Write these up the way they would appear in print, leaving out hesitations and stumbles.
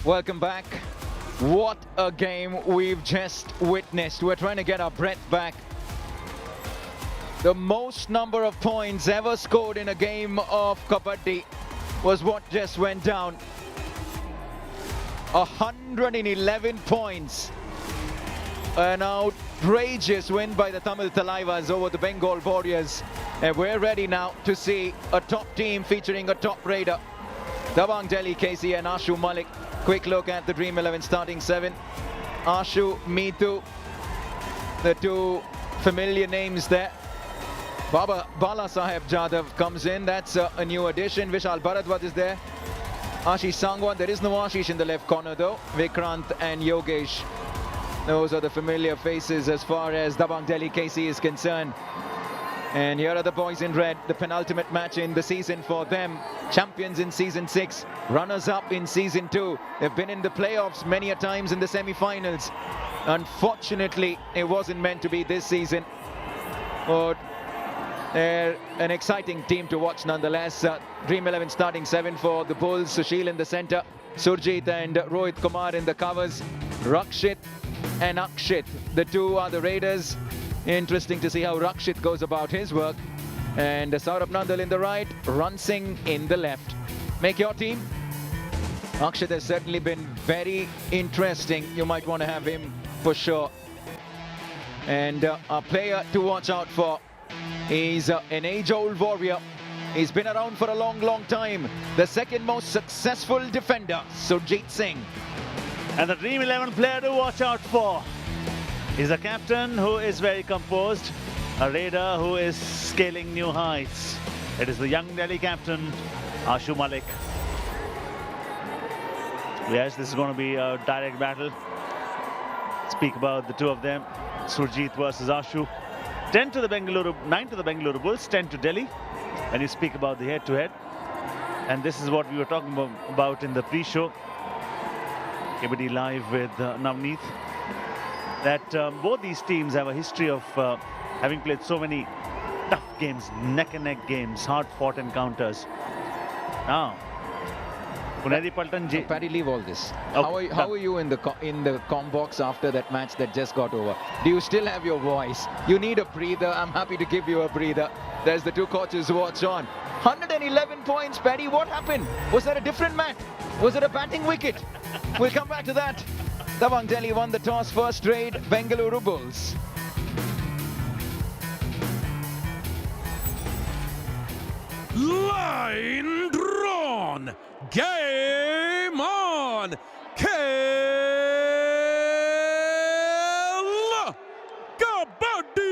Welcome back. What a game we've just witnessed. We're trying to get our breath back. The most number of points ever scored in a game of Kabaddi was what just went down. 111 points. An outrageous win by the Tamil Talaivas over the Bengal Warriors. And we're ready now to see a top team featuring a top raider. Dabang Delhi K.C and Ashu Malik. Quick look at the Dream 11 starting 7. Ashu, Meetu, the two familiar names there. Bala Saheb Jadhav comes in. That's a new addition. Vishal Bharadwaj is there. Ashish Sangwan. There is no Ashish in the left corner though. Vikrant and Yogesh. Those are the familiar faces as far as Dabang Delhi K.C is concerned. And here are the boys in red, the penultimate match in the season for them. Champions in season 6, runners-up in season 2. They've been in the playoffs many a times in the semi-finals. Unfortunately, it wasn't meant to be this season. But they're an exciting team to watch nonetheless. Dream 11 starting 7 for the Bulls. Sushil in the center, Surjit and Rohit Kumar in the covers. Rakshit and Akshit, the two are the raiders. Interesting to see how Rakshit goes about his work. And Saurabh Nandal in the right, Run Singh in the left. Make your team. Akshit has certainly been very interesting. You might want to have him for sure. And a player to watch out for. He's an age-old warrior. He's been around for a long, long time. The second most successful defender, Surjit Singh. And the Dream 11 player to watch out for is a captain who is very composed, a raider who is scaling new heights. It is the young Delhi captain, Ashu Malik. Yes, this is going to be a direct battle. Speak about the two of them, Surjit versus Ashu. 9 to the Bengaluru Bulls, 10 to Delhi. And you speak about the head-to-head. And this is what we were talking about in the pre-show. Kabaddi Live with Navneet. That both these teams have a history of having played so many tough games, neck-and-neck games, hard-fought encounters. Now, Puneri Paltan J. Paddy, leave all this. Okay, How are you in the comm box after that match that just got over? Do you still have your voice? You need a breather. I'm happy to give you a breather. There's the two coaches who watch on. 111 points, Paddy. What happened? Was that a different match? Was it a batting wicket? We'll come back to that. Dabang Delhi won the toss first raid, Bengaluru Bulls. Line drawn. Game on. Khel Kabaddi.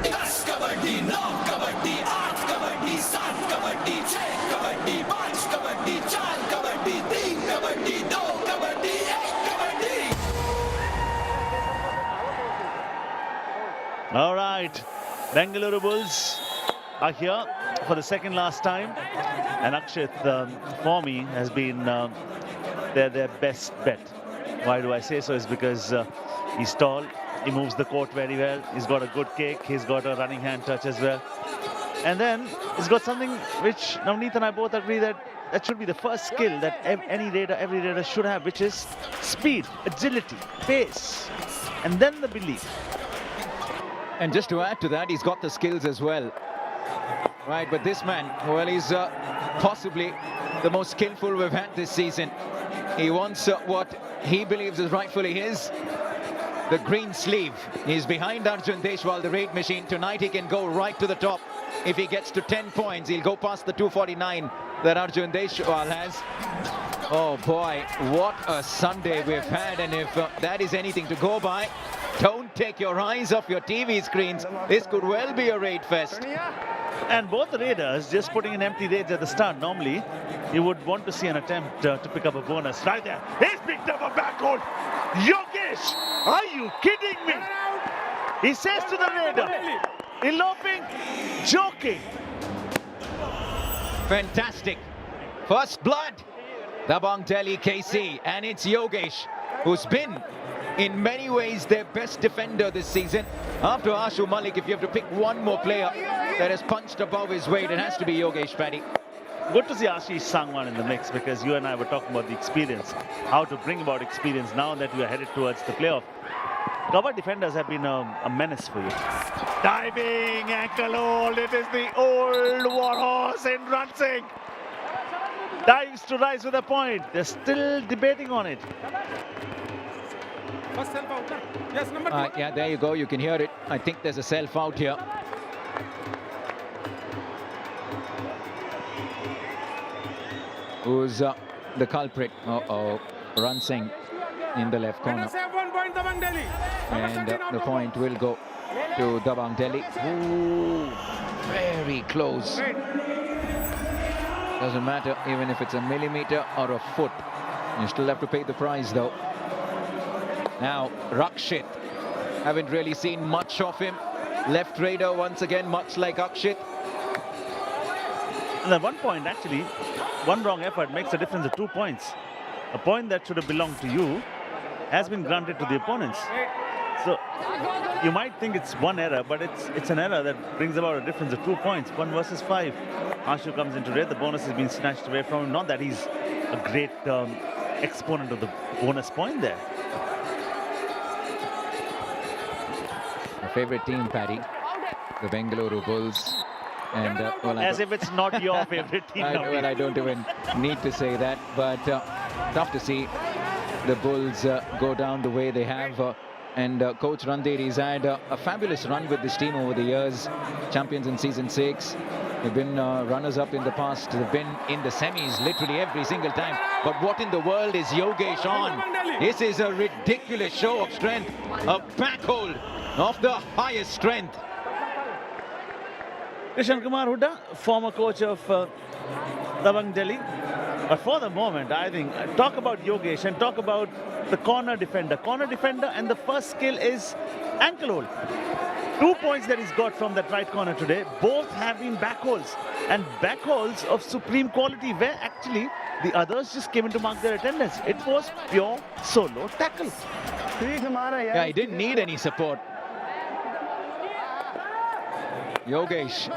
दस kabaddi 9 kabaddi 8 kabaddi 7 kabaddi 6 kabaddi 5 kabaddi 4 kabaddi 3 kabaddi 2 kabaddi 1 kabaddi. All right, Bengaluru Bulls are here for the second last time. And Akshit, for me, has been their best bet. Why do I say so? Is because he's tall. He moves the court very well. He's got a good kick. He's got a running hand touch as well. And then he's got something which Navneet and I both agree that should be the first skill that every raider should have, which is speed, agility, pace, and then the belief. And just to add to that, he's got the skills as well. Right, but this man, well, he's possibly the most skillful we've had this season. He wants what he believes is rightfully his. The green sleeve. He's behind Arjun Deshwal, the raid machine. Tonight he can go right to the top. If he gets to 10 points, he'll go past the 249 that Arjun Deshwal has. Oh boy, what a Sunday we've had. And if that is anything to go by, don't take your eyes off your TV screens. This could well be a raid fest. And both the raiders just putting in empty raids at the start. Normally, you would want to see an attempt to pick up a bonus. Right there. He's picked up a backhold. Yogesh, are you kidding me? He says to the raider, eloping, joking. Fantastic. First blood. Dabang Delhi K.C. And it's Yogesh, who's been in many ways their best defender this season. After Ashu Malik, if you have to pick one more player that has punched above his weight, it has to be Yogesh Paddy. Good to see Ashish Sangwan in the mix, because you and I were talking about the experience, how to bring about experience now that we are headed towards the playoff. Kabaddi defenders have been a menace for you. Diving ankle hold, it is the old warhorse in Ranching. Dives to rise with a point. They're still debating on it. First self out. Yes, number 2. Yeah, there you go. You can hear it. I think there's a self out here. Who's the culprit? Ranching in the left corner. 1 point, Dabang Delhi. And the point will go to Dabang Delhi. Ooh, very close. Doesn't matter even if it's a millimeter or a foot. You still have to pay the price though. Now, Rakshit. Haven't really seen much of him. Left raider once again, much like Akshit. And at one point, actually, one wrong effort makes a difference of 2 points. A point that should have belonged to you has been granted to the opponents. So you might think it's one error, but it's an error that brings about a difference of 2 points. 1 versus 5. Ashu comes into red. The bonus has been snatched away from him. Not that he's a great exponent of the bonus point there. My favorite team, Paddy, the Bengaluru Bulls. And well, as if it's not your favorite team. Well, I don't even need to say that, but tough to see the Bulls go down the way they have. And Coach Randir, he's had a fabulous run with this team over the years. Champions in season 6. They've been runners-up in the past. They've been in the semis literally every single time. But what in the world is Yogesh on? This is a ridiculous show of strength. A back hold of the highest strength. Krishan Kumar Hooda, former coach of Dabang Delhi. But for the moment, I think, talk about Yogesh and talk about the corner defender. Corner defender, and the first skill is ankle hold. 2 points that he's got from that right corner today. Both have been back holds, and back holds of supreme quality, where actually the others just came in to mark their attendance. It was pure solo tackle. Yeah, he didn't need any support. Yogesh.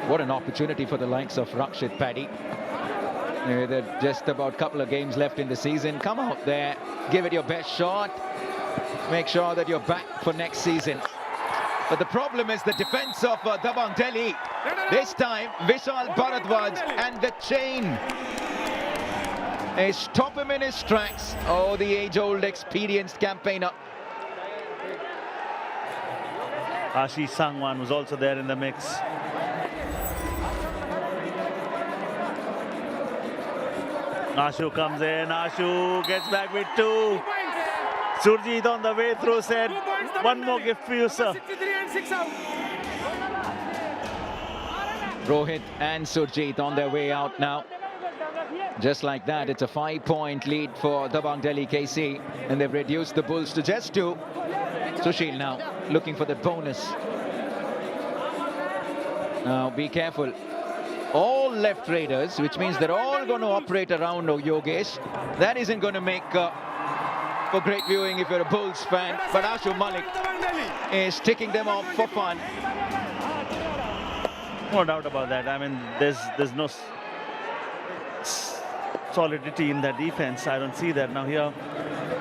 What an opportunity for the likes of Rakshit, Paddy. There are just about a couple of games left in the season. Come out there, give it your best shot. Make sure that you're back for next season. But the problem is the defense of Dabang Delhi. This time, Vishal Bharadwaj and the chain. They stop him in his tracks. Oh, the age-old experienced campaigner. Ashish Sangwan was also there in the mix. Ashu comes in. Ashu gets back with 2. Surjit on the way through said, 1 more gift for you, sir. Rohit and Surjit on their way out now. Just like that, it's a 5-point lead for Dabang Delhi K.C. And they've reduced the Bulls to just 2. Sushil now looking for the bonus. Now be careful. All left raiders, which means they're all going to operate around Yogesh. That isn't going to make for great viewing if you're a Bulls fan. But Ashu Malik is ticking them off for fun. No doubt about that. I mean, there's no solidity in that defense. I don't see that. Now here,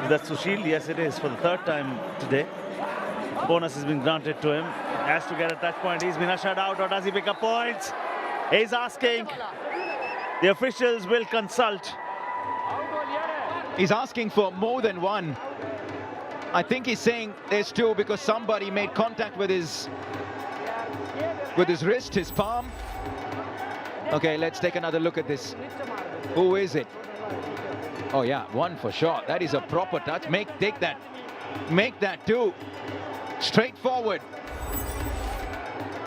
is that Sushil? Yes, it is, for the 3rd time today. Bonus has been granted to him. Has to get a touch point. He's been ushered out, or does he pick up points? He's asking. The officials will consult. He's asking for more than 1. I think he's saying there's 2 because somebody made contact with his wrist, his palm. Okay, let's take another look at this. Who is it? Oh yeah, 1 for sure. That is a proper touch. Take that. Make that 2. Straightforward.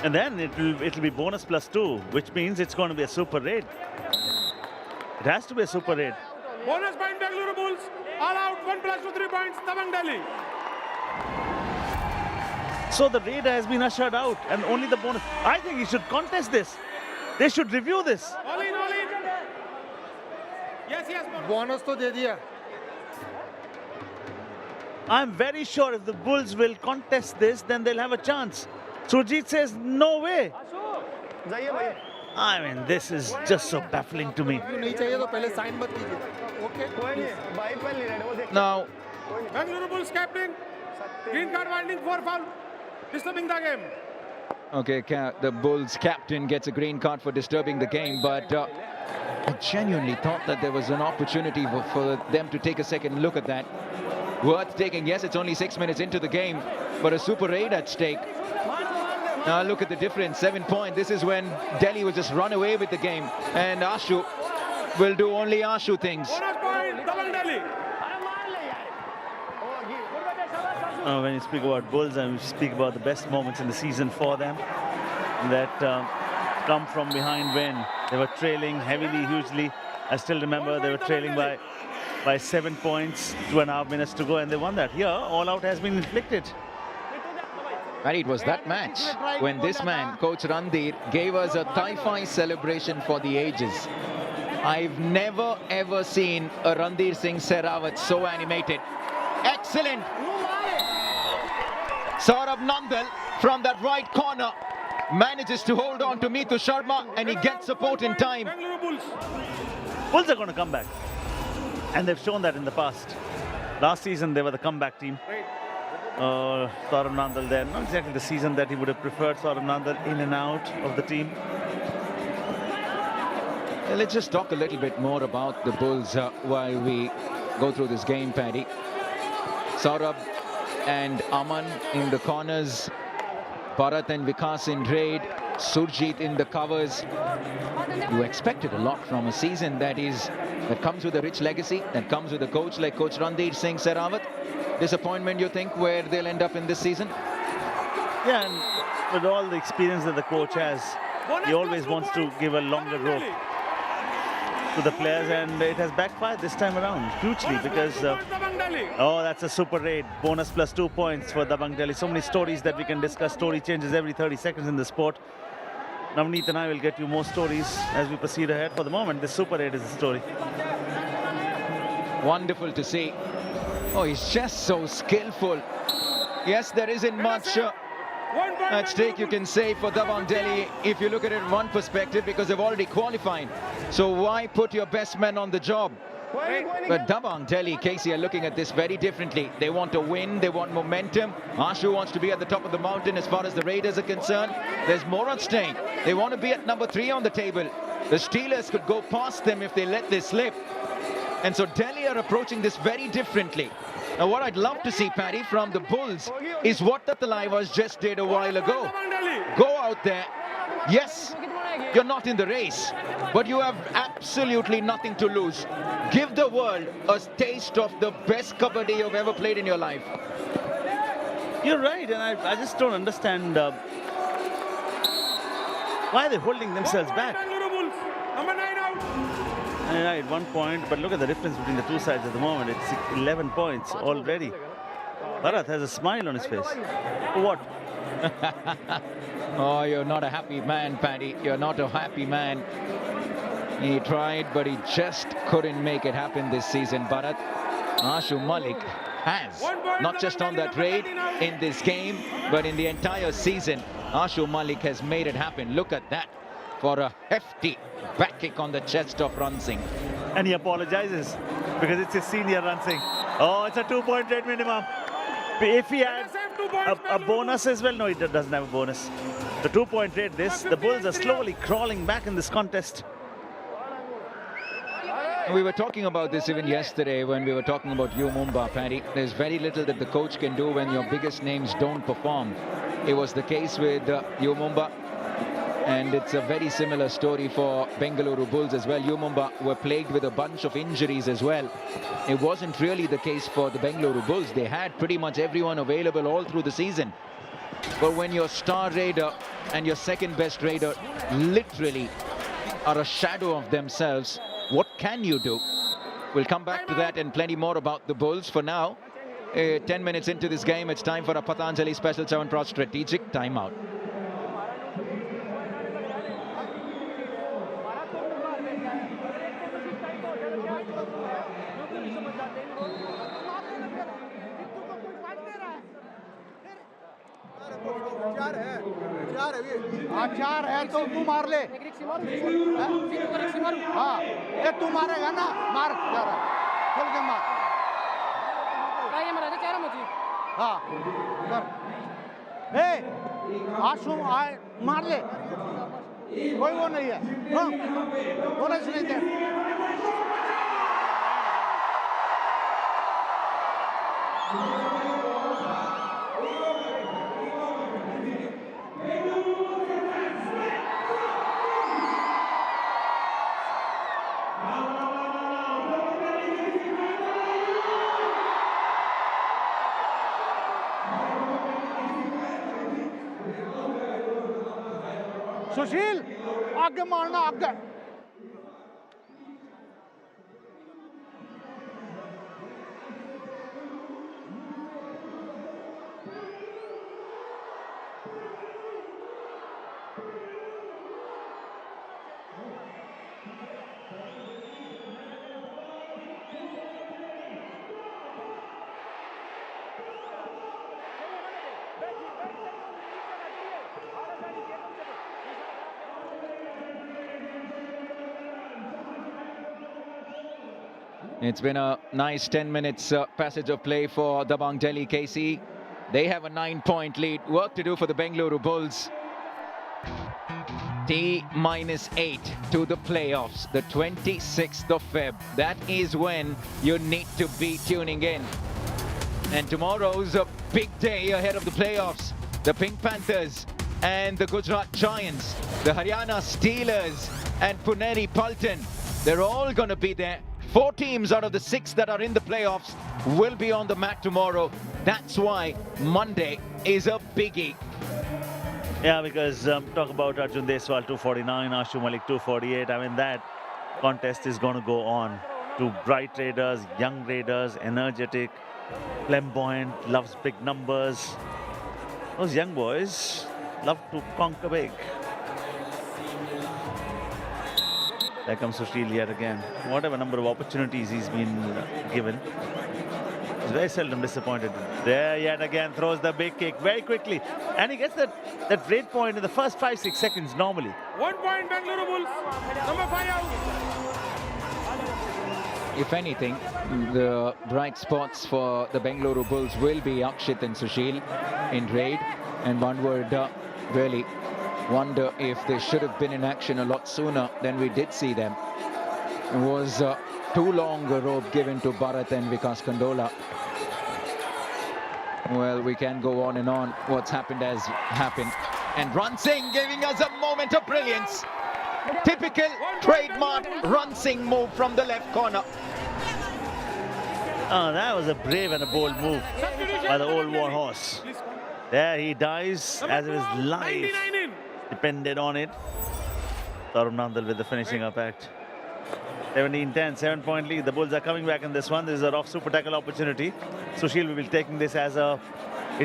And then it'll be bonus plus 2, which means it's going to be a super raid. It has to be a super raid. Bonus point, Bengaluru Bulls. All out, 1 plus 2, 3 points, Dabang Delhi. So the raider has been ushered out, and only the bonus. I think he should contest this. They should review this. All in, all in. Yes, yes. Bonus तो दे दिया I'm very sure if the Bulls will contest this, then they'll have a chance. Surjit says, no way. I mean, this is just so baffling to me. Now, Bengaluru Bulls captain, green card winding for foul, disturbing the game. okay, the Bulls captain gets a green card for disturbing the game, but I genuinely thought that there was an opportunity for them to take a second look at that. Worth taking. Yes, it's only 6 minutes into the game, but a super 8 at stake. Now look at the difference, 7 points. This is when Delhi will just run away with the game, and Ashu will do only Ashu things. Bonus point, Dabang Delhi. When you speak about Bulls, and you speak about the best moments in the season for them that come from behind when they were trailing heavily, hugely. I still remember they were trailing by 7 points, 2.5 minutes to go, and they won that. Here, all out has been inflicted. And it was that match when this man, Coach Randhir, gave us a Thai-Fi celebration for the ages. I've never ever seen a Randhir Singh Sehrawat so animated. Excellent! Saurabh Nandal from that right corner manages to hold on to Mithu Sharma, and he gets support in time. Bengaluru Bulls. Bulls are going to come back, and they've shown that in the past. Last season, they were the comeback team. Saurabh Nandal there, not exactly the season that he would have preferred. Saurabh Nandal in and out of the team. Let's just talk a little bit more about the Bulls while we go through this game, Paddy. Saurabh and Aman in the corners, Bharat and Vikas in raid, Surjit in the covers. You expected a lot from a season that comes with a rich legacy, that comes with a coach like Coach Randhir Singh Sehrawat. Disappointment, you think, where they'll end up in this season? Yeah, and with all the experience that the coach has, he always wants to give a longer rope to the players, and it has backfired this time around hugely because oh, that's a super raid. Bonus plus 2 points for Dabang Delhi. So many stories that we can discuss. Story changes every 30 seconds in the sport. Navneet and I will get you more stories as we proceed ahead. For the moment, this super raid is the story. Wonderful to see. Oh, he's just so skillful. Yes, there isn't much at stake, you can say, for Dabang Delhi if you look at it in one perspective, because they've already qualified. So why put your best men on the job? But Dabang Delhi K.C are looking at this very differently. They want to win, they want momentum. Ashu wants to be at the top of the mountain as far as the Raiders are concerned. There's more at stake. They want to be at number 3 on the table. The Steelers could go past them if they let this slip. And so Delhi are approaching this very differently. Now what I'd love to see, Paddy, from the Bulls is what the Talaivas just did a while ago. Go out there. Yes, you're not in the race, but you have absolutely nothing to lose. Give the world a taste of the best kabaddi you've ever played in your life. You're right, and I just don't understand why they're holding themselves back. Bengaluru Bulls, number 9 out. Right, 1 point, but look at the difference between the two sides at the moment. It's 11 points already. Bharat has a smile on his face. What? Oh, you're not a happy man, Paddy. You're not a happy man. He tried, but he just couldn't make it happen this season. Bharat, Ashu Malik has, not just on that raid in this game, but in the entire season, Ashu Malik has made it happen. Look at that, for a hefty back kick on the chest of Ran Singh. And he apologizes because it's his senior Ran Singh. Oh, it's a 2-point rate minimum. If he had a bonus as well, no, he doesn't have a bonus. The 2-point rate this, the Bulls are slowly crawling back in this contest. We were talking about this even yesterday when we were talking about U Mumba, Paddy. There's very little that the coach can do when your biggest names don't perform. It was the case with U Mumba, and it's a very similar story for Bengaluru Bulls as well. U Mumba were plagued with a bunch of injuries as well. It wasn't really the case for the Bengaluru Bulls. They had pretty much everyone available all through the season. But when your star raider and your second best raider literally are a shadow of themselves, what can you do? We'll come back to that and plenty more about the Bulls. For now, 10 minutes into this game, it's time for a Patanjali Special Chyawanprash strategic timeout. हाँ 4 है तो तू मार ले हाँ ये तू मारेगा ना मार जरा खोल के मार हाँ कर ए आशु आए मार ले कोई वो नहीं है बोनस नहीं दे सुशील आगे मारना आगे It's been a nice 10 minutes passage of play for Dabang Delhi K.C. They have a 9-point lead. Work to do for the Bengaluru Bulls. T-8 to the playoffs, the 26th of Feb. That is when you need to be tuning in. And tomorrow's a big day ahead of the playoffs. The Pink Panthers and the Gujarat Giants, the Haryana Steelers and Puneri Paltan. They're all going to be there. 4 teams out of the 6 that are in the playoffs will be on the mat tomorrow. That's why Monday is a biggie. Yeah, because talk about Arjun Deswal 249, Ashu Malik 248. I mean, that contest is going to go on. 2 bright raiders, young raiders, energetic, flamboyant, loves big numbers. Those young boys love to conquer big. There comes Sushil yet again. Whatever number of opportunities he's been given, he's very seldom disappointed. There yet again, throws the big kick very quickly. And he gets that break point in the first 5-6 seconds normally. 1 point Bengaluru Bulls. Number 5 out. If anything, the bright spots for the Bengaluru Bulls will be Akshit and Sushil in raid. And one would really wonder if they should have been in action a lot sooner than we did see them. It was too long a rope given to Bharat and Vikas Kandola. Well, we can go on and on. What's happened has happened. And Rann Singh giving us a moment of brilliance. Typical trademark Rann Singh move from the left corner. Oh, that was a brave and a bold move by the old war horse. There he dies as if his life depended on it. Tarun Nandal with the finishing up act. 17-10, 7-point lead. The Bulls are coming back in this one. This is a rough super tackle opportunity. Sushil will be taking this as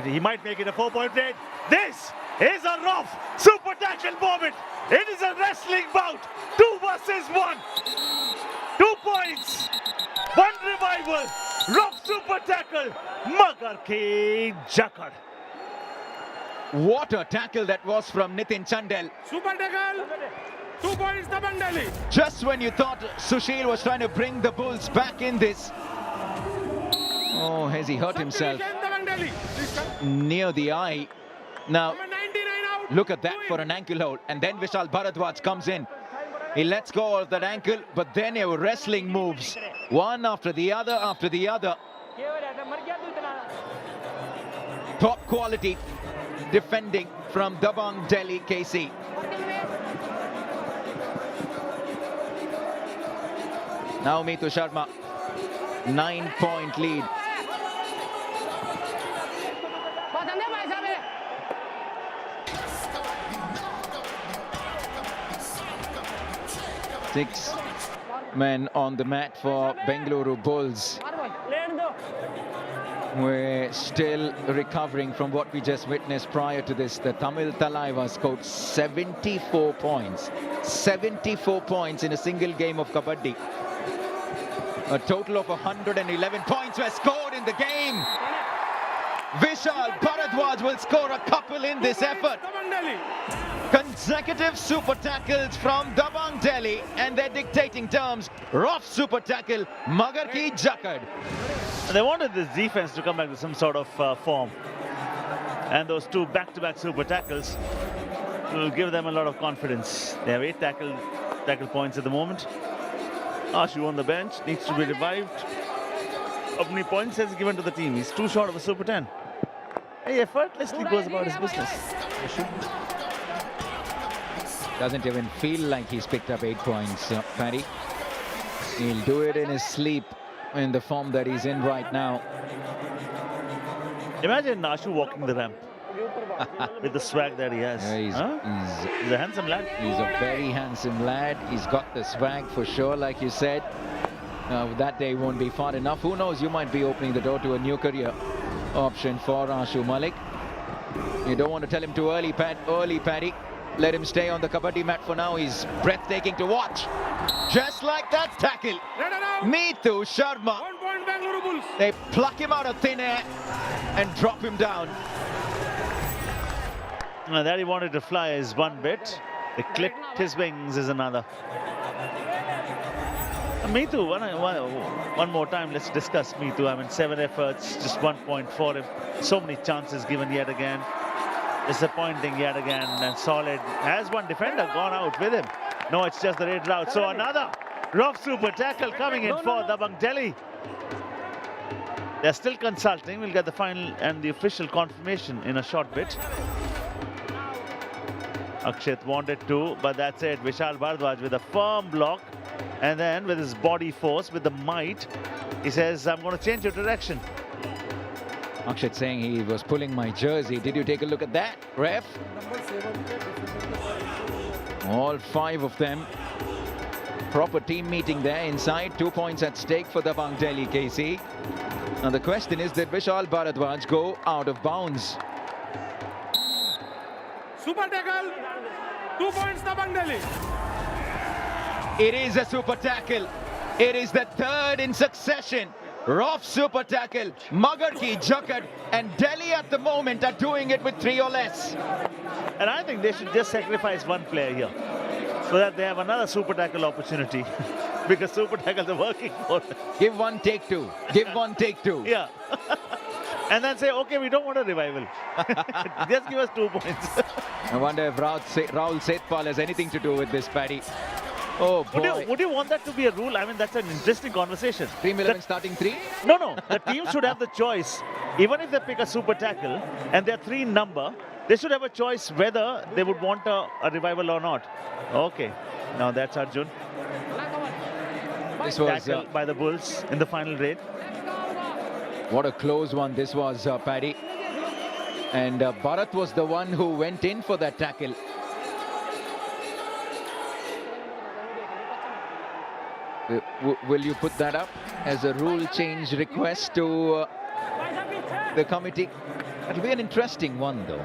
he might make it a 4-point lead. This is a rough super tackle moment. It is a wrestling bout. 2 versus 1. 2 points. 1 revival. Rough super tackle. Magar ke jakar. What a tackle that was from Nitin Chandel. Super tackle. 2 points Dabang Delhi. Just when you thought Sushil was trying to bring the Bulls back in this. Oh, has he hurt himself near the eye? Now, Number 99 out. look at that for an ankle hold. And then Vishal Bharadwaj comes in. He lets go of that ankle, but then there were wrestling moves. One after the other after the other. Top quality defending from Dabang Delhi K.C. Now Mitu Sharma, 9-point lead. Six men on the mat for Bengaluru Bulls. We're still recovering from what we just witnessed prior to this. The Tamil Talaiva scored 74 points. 74 points in a single game of Kabaddi. A total of 111 points were scored in the game. Vishal Bharadwaj will score a couple in this effort. Dabang Delhi. Consecutive super tackles from Dabang Delhi, and they're dictating terms. Rough super tackle, Magar ki jakad. They wanted this defense to come back to some sort of form. And those two back-to-back super tackles will give them a lot of confidence. They have 8 tackle points at the moment. Ashu on the bench, needs to be revived. How many points has he given to the team? He's too short of a super 10. He effortlessly goes about his business. Doesn't even feel like he's picked up 8 points, Paddy. He'll do it in his sleep in the form that he's in right now. Imagine Ashu walking the ramp with the swag that he has. Yeah, He's a handsome lad. he's a very handsome lad. He's got the swag for sure, like you said. That day won't be far enough. Who knows, you might be opening the door to a new career option for Ashu Malik. You don't want to tell him too early, Paddy. Let him stay on the Kabaddi mat for now. He's breathtaking to watch. Just like that tackle. Red and out. Neetu Sharma. 1 point Bengaluru Bulls. They pluck him out of thin air and drop him down. Now that he wanted to fly is one bit. They clipped his wings is another. Meetu, one more time, let's discuss Meetu. I mean, 7 efforts, just 1 point for him. So many chances given yet again. Disappointing yet again, and solid. Has one defender gone out with him? No, it's just the red route. So another rough super tackle coming in for Dabang Delhi. They're still consulting. We'll get the final and the official confirmation in a short bit. Akshat wanted to, but that's it. Vishal Bharadwaj with a firm block, and then with his body force, with the might, he says, I'm going to change your direction. Akshat saying he was pulling my jersey. Did you take a look at that, ref? All 5 of them. Proper team meeting there inside. 2 points at stake for Dabang Delhi K.C. Now the question is, did Vishal Bharadwaj go out of bounds? Super tackle. 2 points Dabang Delhi. It is a super tackle. It is the 3rd in succession. Rough super tackle, Magar ki jakad, and Delhi at the moment are doing it with 3 or less. And I think they should just sacrifice one player here so that they have another super tackle opportunity because super tackles are working for them. Give 1, take 2. Give 1, take 2. Yeah. And then say, okay, we don't want a revival. Just give us 2 points. I wonder if Rahul Sethpal has anything to do with this, Paddy. Oh boy. Would you want that to be a rule? I mean, that's an interesting conversation. Team 11 starting 3? No. The team should have the choice. Even if they pick a super tackle and they're 3 in number, they should have a choice whether they would want a revival or not. Okay. Now that's Arjun. This was Tackled by the Bulls in the final raid. what a close one this was, Paddy. And Bharat was the one who went in for that tackle. Will you put that up as a rule change request to the committee? It'll be an interesting one, though.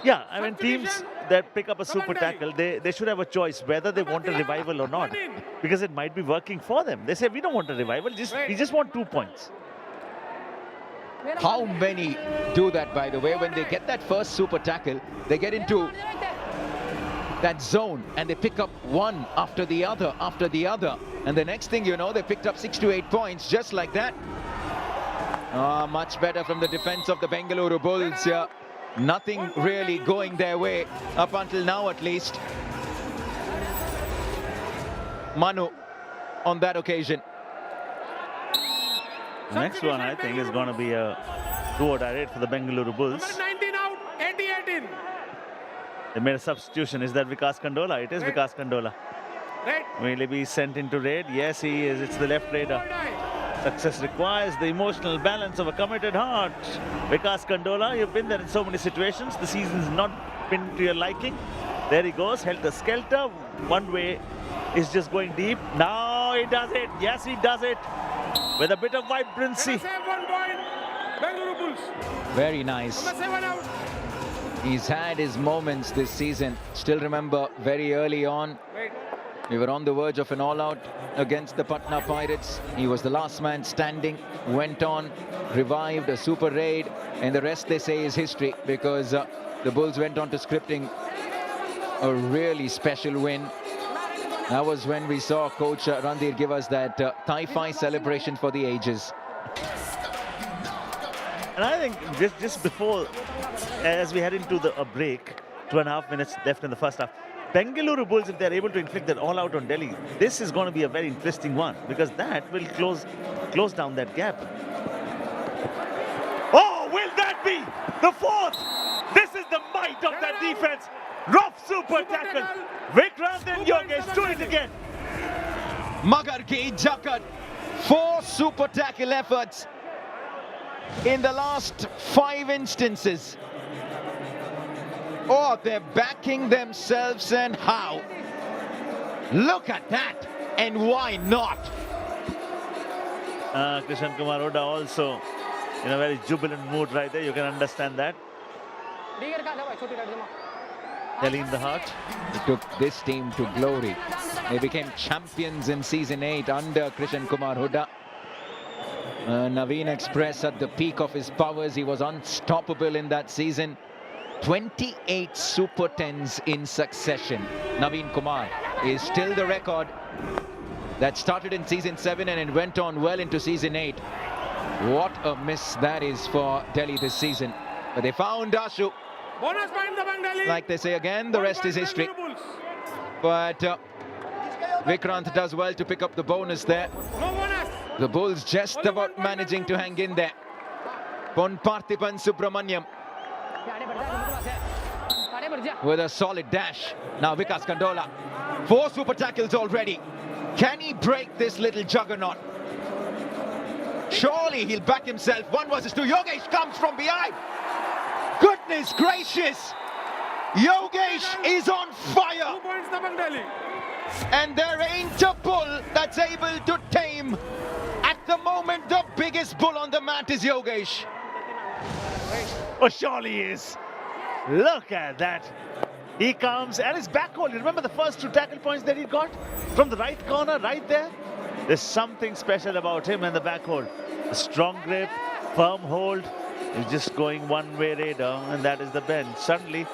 Yeah, I mean, teams that pick up a super tackle, they should have a choice whether they want a revival or not, because it might be working for them. They say, we don't want a revival, we just want 2 points. How many do that, by the way? When they get that first super tackle, they get into that zone and they pick up one after the other, and the next thing you know, they picked up 6 to 8 points just like that. Much better from the defense of the Bengaluru Bulls here. Nothing really going their way up until now, at least. Manu on that occasion. The next one, I think, is going to be a do-or-die raid for the Bengaluru Bulls. Number 19 out, 80-18. They made a substitution. Is that Vikas Kandola? It is Vikas Kandola. Right. Will he be sent into raid? Yes, he is. It's the left raider. Success requires the emotional balance of a committed heart. Vikas Kandola, you've been there in so many situations. The season's not been to your liking. There he goes, helter-skelter. One way is just going deep. Now he does it. Yes, he does it. With a bit of vibrancy. 1 point, Bengaluru Bulls. Very nice. Number 7 out. He's had his moments this season. Still remember very early on, We were on the verge of an all-out against the Patna Pirates. He was the last man standing, went on, revived a super raid, and the rest, they say, is history, because the Bulls went on to scripting a really special win. That was when we saw Coach Randhir give us that Thai-Fi celebration for the ages. And I think just before, as we head into a break, 2.5 minutes left in the first half, Bengaluru Bulls, if they're able to inflict that all out on Delhi, this is going to be a very interesting one, because that will close down that gap. Oh, will that be the fourth? This is the might of that defense. Rough super tackle. Vikrant and Yogesh do it again. Magar ki jakat. 4 super tackle efforts in the last 5 instances. Oh, they're backing themselves, and how? Look at that, and why not? Krishan Kumar Oda also in a very jubilant mood right there. You can understand that. Delhi in the heart. It took this team to glory. They became champions in season 8 under Krishan Kumar Huda. Naveen Express at the peak of his powers. He was unstoppable in that season. 28 Super 10s in succession. Naveen Kumar is still the record. That started in season 7 and it went on well into season 8. What a miss that is for Delhi this season. But they found Ashu. Bonus point, Dabang Delhi. Like they say again, the rest is history. But Vikrant does well to pick up the bonus there. No bonus. The Bulls just about managing to hang in there. Pon Parthipan Subramaniam with a solid dash. Now Vikas Kandola. 4 super tackles already. Can he break this little juggernaut? Surely he'll back himself. 1 versus 2. Yogesh comes from behind. Goodness gracious. Yogesh is on 2 fire. points, Dabang Delhi. And there ain't a bull that's able to tame. At the moment, the biggest bull on the mat is Yogesh. Oh, surely he is. Look at that. He comes and his back hold. You remember the first 2 tackle points that he got from the right corner, right there? There's something special about him and the back hold. A strong grip, firm hold. He's just going one-way radar, and that is the bench. Suddenly,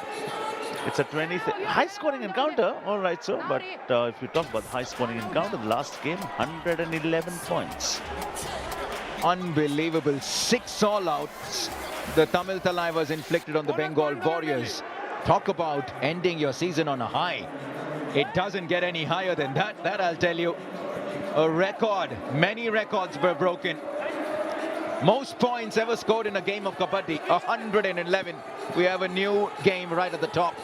it's a 20th high-scoring encounter. All right, so, but if you talk about the high-scoring encounter, the last game, 111 points. Unbelievable. 6 all-outs the Tamil Thalaiwas inflicted on the Bengal Warriors. Talk about ending your season on a high. It doesn't get any higher than that. That I'll tell you. A record. Many records were broken. Most points ever scored in a game of Kabaddi, 111. We have a new game right at the top.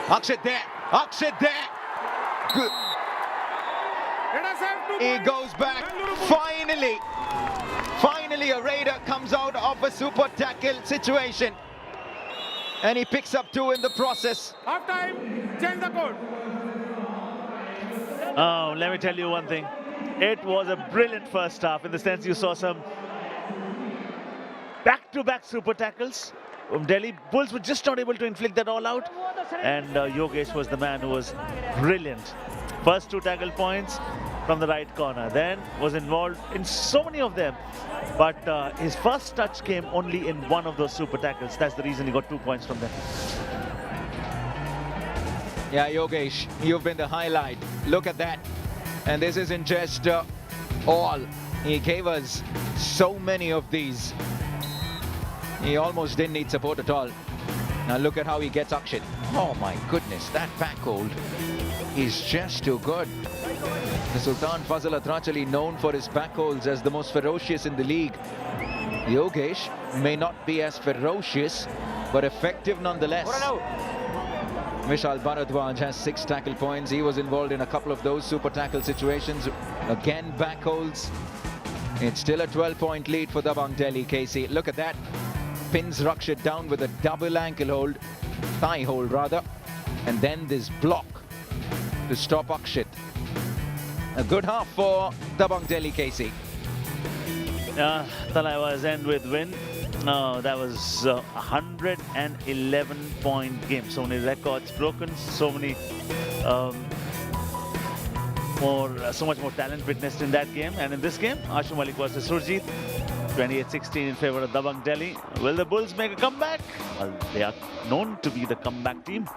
Akshit there. Akshit there. Good. He goes back. Finally a raider comes out of a super tackle situation. And he picks up 2 in the process. Half time, change the code. Oh, let me tell you one thing. It was a brilliant first half in the sense you saw some back-to-back super tackles. Delhi Bulls were just not able to inflict that all out. And Yogesh was the man who was brilliant. First 2 tackle points from the right corner. Then was involved in so many of them. But his first touch came only in 1 of those super tackles. That's the reason he got 2 points from them. Yeah, Yogesh, you've been the highlight. Look at that. And this isn't just all. He gave us so many of these. He almost didn't need support at all. Now look at how he gets Akshit. Oh my goodness, that back hold is just too good. The Sultan Fazal Atrachali, known for his back holds as the most ferocious in the league. Yogesh may not be as ferocious, but effective nonetheless. Vishal Bharadwaj has 6 tackle points. He was involved in a couple of those super tackle situations. Again, back holds. It's still a 12-point lead for Dabang Delhi K.C. Look at that. Pins Rakshit down with a double ankle hold. Thigh hold, rather. And then this block to stop Akshit. A good half for Dabang Delhi K.C. Thalaiwas end with win. No, that was a 111-point game. So many records broken, so many so much more talent witnessed in that game. And in this game, Ashu Malik versus Surjit, 28-16 in favor of Dabang Delhi. Will the Bulls make a comeback? Well, they are known to be the comeback team.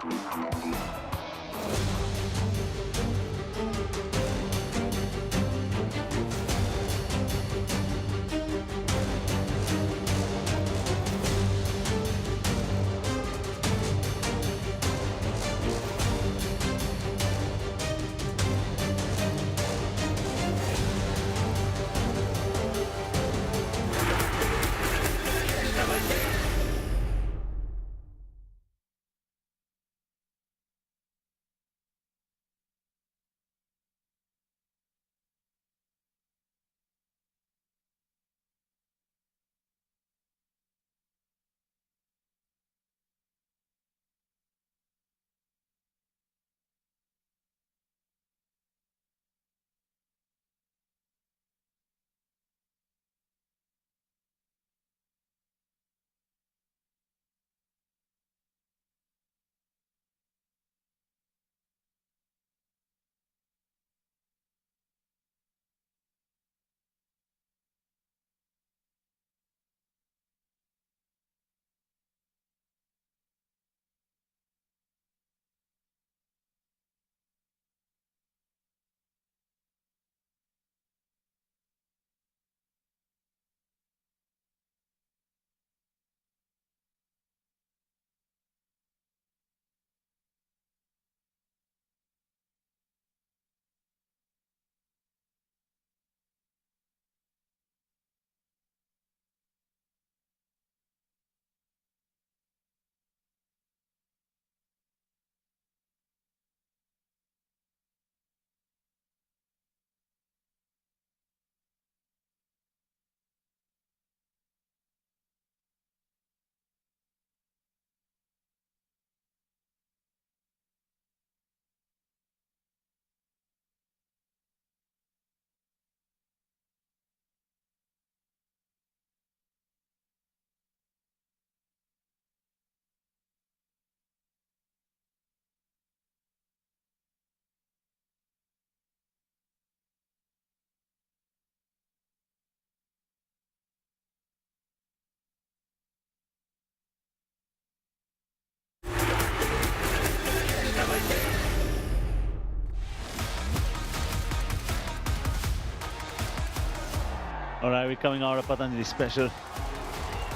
All right, we're coming out of Patanjali special.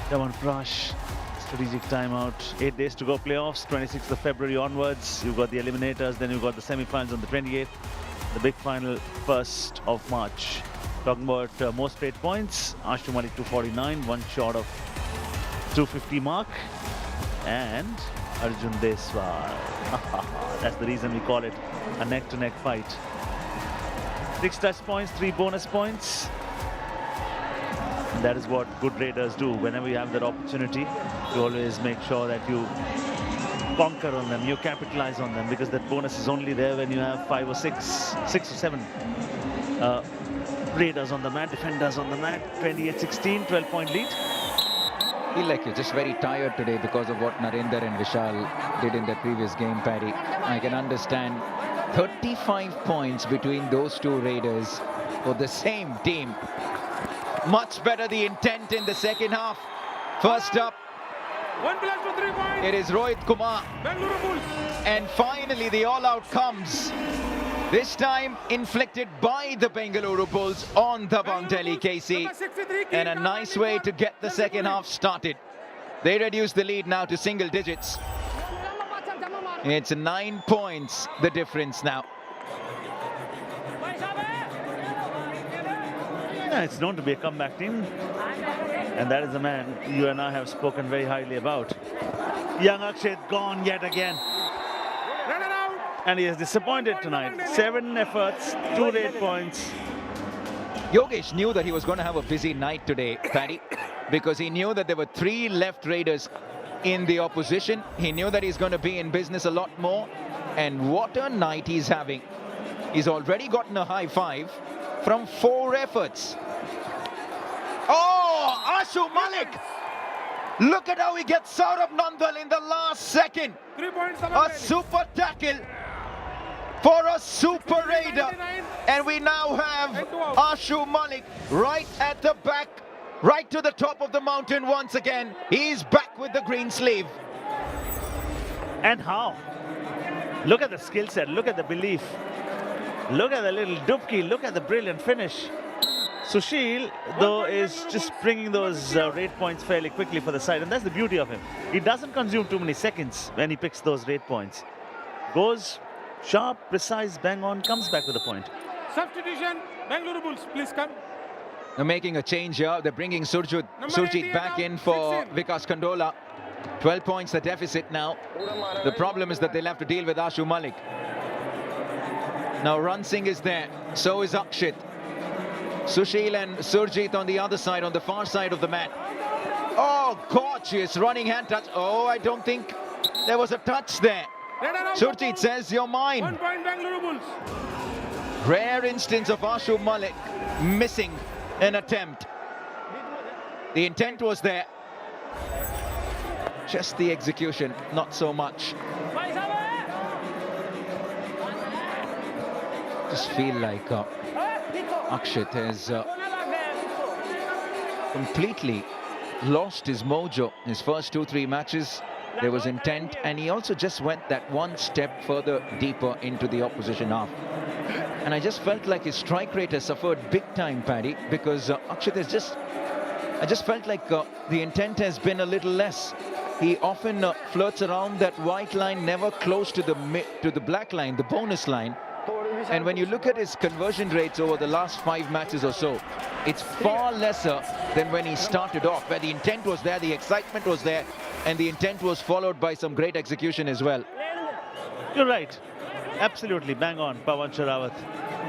Daman Prash, strategic timeout. 8 days to go playoffs, 26th of February onwards. You've got the eliminators, then you've got the semi-finals on the 28th. The big final 1st of March. Talking about most straight points, Ashu Malik 249, one short of 250 mark. And Arjun Deswal. That's the reason we call it a neck-to-neck fight. 6 touch points, 3 bonus points. That is what good raiders do. Whenever you have that opportunity, you always make sure that you conquer on them, you capitalize on them, because that bonus is only there when you have 5 or 6 or 7 raiders on the mat, defenders on the mat. 28-16, 12-point lead. I feel like you're just very tired today because of what Narendra and Vishal did in the previous game, Paddy. I can understand 35 points between those two raiders for the same team. Much better the intent in the second half. First up, 1 plus to 3 points. it is Rohit Kumar. Bengaluru Bulls. And finally the all-out comes. This time inflicted by the Bengaluru Bulls on Dabang Delhi K.C. And a nice way to get the second half started. They reduce the lead now to single digits. It's 9 points, the difference now. Yeah, it's known to be a comeback team. And that is the man you and I have spoken very highly about. Young Akshat gone yet again. Run around. And he is disappointed tonight. 7 efforts, 2 rate points. Yogesh knew that he was going to have a busy night today, Paddy, because he knew that there were 3 left raiders in the opposition. He knew that he's going to be in business a lot more. And what a night he's having. He's already gotten a high 5 from 4 efforts. Oh, Ashu Malik! Look at how he gets out of Nandal in the last second. 3 points. A super tackle. for a super raider. And we now have Ashu Malik right at the back, right to the top of the mountain once again. He's back with the green sleeve. And how? Look at the skill set, look at the belief. Look at the little dubki, look at the brilliant finish. Sushil, though, is just bringing those rate points fairly quickly for the side, and that's the beauty of him. He doesn't consume too many seconds when he picks those rate points. Goes sharp, precise, bang on, comes back with a point. Substitution, Bengaluru Bulls, please come. They're making a change here. They're bringing Surjit back in for Vikas Kandola. 12 points the deficit now. The problem is that they'll have to deal with Ashu Malik. Now Ran Singh is there, so is Akshit. Sushil and Surjit on the other side, on the far side of the mat. Oh, gorgeous running hand touch. Oh, I don't think there was a touch there. Surjit says, you're mine. 1 point Bengaluru Bulls. Rare instance of Ashu Malik missing an attempt. The intent was there. Just the execution, not so much. Just feel like Akshit has completely lost his mojo. His first 2-3 matches, there was intent, and he also just went that one step further deeper into the opposition half. And I just felt like his strike rate has suffered big time, Paddy, because Akshit has just, I just felt like the intent has been a little less. He often flirts around that white line, never close to the black line, the bonus line. And when you look at his conversion rates over the last 5 matches or so, it's far lesser than when he started off, where the intent was there, the excitement was there, and the intent was followed by some great execution as well. You're right. Absolutely, bang on, Pawan Sherawat.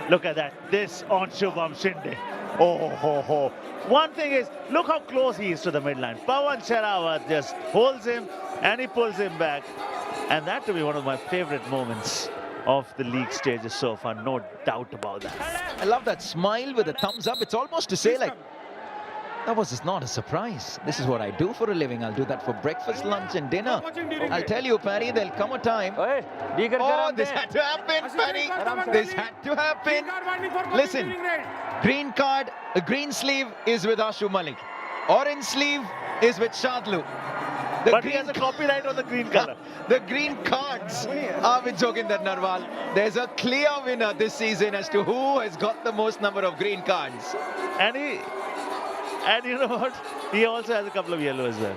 Look at that. This on Shubham Shinde. Oh, ho, ho. One thing is, look how close he is to the midline. Pawan Sherawat just holds him and he pulls him back. And that to be one of my favorite moments of the league stages so far, no doubt about that. I love that smile with a thumbs up. It's almost to say like, that was not a surprise. This is what I do for a living. I'll do that for breakfast, lunch and dinner. I'll tell you, Paddy, there'll come a time. Oh, this had to happen, Paddy. This had to happen. Listen, green card, a green sleeve is with Ashu Malik. Orange sleeve is with Shadlu. But he has a copyright on the green color. The green cards are with Joginder Narwal. There's a clear winner this season as to who has got the most number of green cards. And you know what? He also has a couple of yellow as well.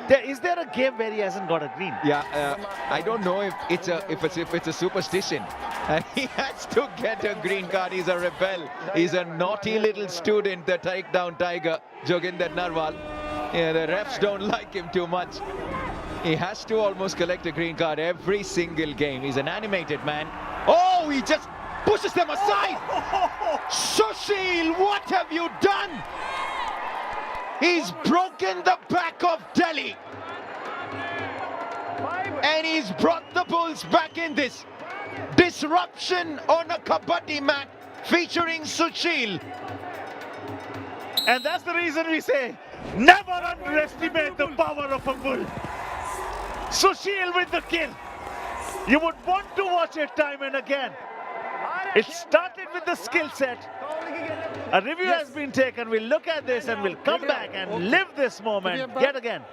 Is there a game where he hasn't got a green? Yeah, I don't know if it's a superstition. And he has to get a green card. He's a rebel. He's a naughty little student, the takedown tiger, Joginder Narwal. Yeah, the refs don't like him too much. He has to almost collect a green card every single game. He's an animated man. Oh, he just pushes them aside. Sushil, what have you done? He's broken the back of Delhi. And he's brought the Bulls back in this disruption on a Kabaddi mat featuring Sushil. And that's the reason we say, never underestimate the power of a bull. Sushil with the kill. You would want to watch it time and again. It started with the skill set. A review has been taken. We'll look at this and we'll come back and live this moment yet again.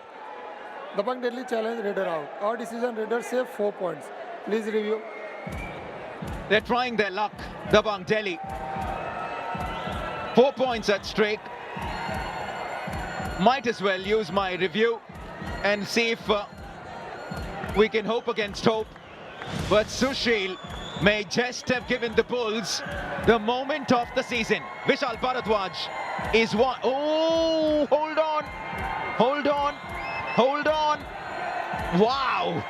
Dabang Delhi challenge Raider out. Our decision Raider save 4 points. Please review. They're trying their luck, Dabang Delhi. 4 points at stake. Might as well use my review and see if we can hope against hope. But Sushil may just have given the Bulls the moment of the season. Vishal Bharadwaj is one. Oh, hold on. Hold on. Hold on. Wow.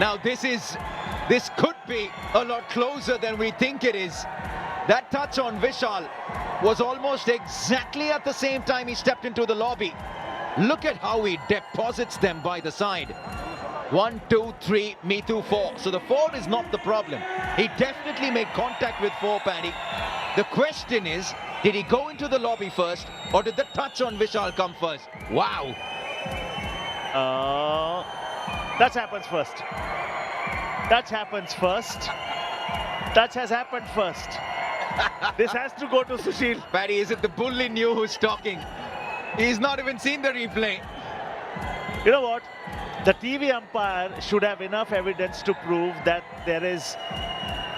Now this could be a lot closer than we think it is. That touch on Vishal was almost exactly at the same time he stepped into the lobby. Look at how he deposits them by the side. 1, 2, 3, me too, 4. So the 4 is not the problem. He definitely made contact with 4, Paddy. The question is, did he go into the lobby first, or did the touch on Vishal come first? Wow. That happens first. That happens first. touch has happened first. This has to go to Sushil. Paddy, is it the bull in you who's talking? He's not even seen the replay. You know what? The TV umpire should have enough evidence to prove that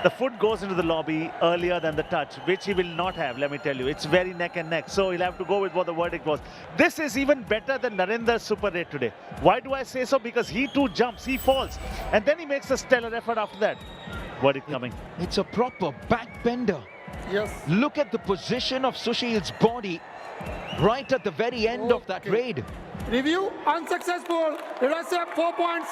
the foot goes into the lobby earlier than the touch, which he will not have, let me tell you. It's very neck and neck, so he'll have to go with what the verdict was. This is even better than Narendra's Super 8 today. Why do I say so? Because he too jumps, he falls, and then he makes a stellar effort after that. Verdict coming. It's a proper backbender. Yes. Look at the position of Sushil's body right at the very end of that raid. Review unsuccessful. Let us say 4 points.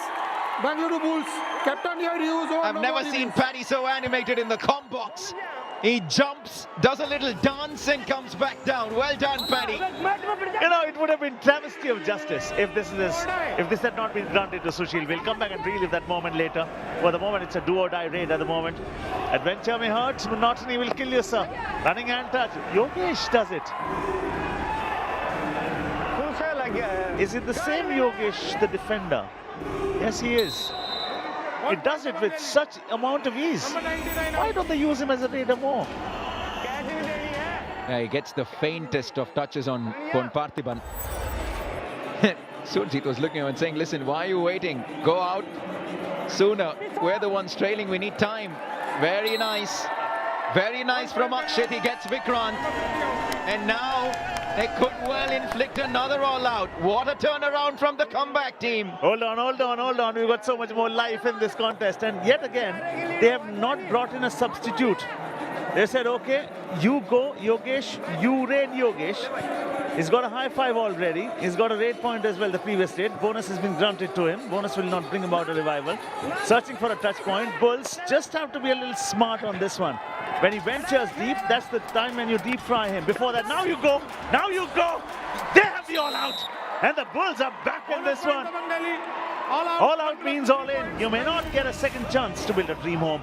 Bengaluru Bulls. Captain here use. I've never seen Paddy so animated in the comm box. He jumps, does a little dance and comes back down. Well done, Paddy. You know, it would have been travesty of justice if this had not been granted to Sushil. We'll come back and relive that moment later. For the moment, it's a do-or-die raid at the moment. Adventure may hurt, monotony will kill you, sir. Running hand touch. Yogesh does it. Is it the same Yogesh, the defender? Yes, he is. He does it with such amount of ease. Why don't they use him as a raider more? Yeah, he gets the faintest of touches on Parthiban. Surjit was looking at him and saying, listen, why are you waiting? Go out sooner. We're the ones trailing. We need time. Very nice. Very nice from Akshit. He gets Vikrant. And now they could well inflict another all-out. What a turnaround from the comeback team. Hold on, hold on, hold on. We've got so much more life in this contest. And yet again, they have not brought in a substitute. They said, okay, you go, Yogesh, you raid Yogesh. He's got a high five already. He's got a raid point as well, the previous raid. Bonus has been granted to him. Bonus will not bring about a revival. Searching for a touch point. Bulls just have to be a little smart on this one. When he ventures deep, that's the time when you deep fry him. Before that, now you go, now you go. They have the all out. And the Bulls are back in this one. All out means all in. You may not get a second chance to build a dream home.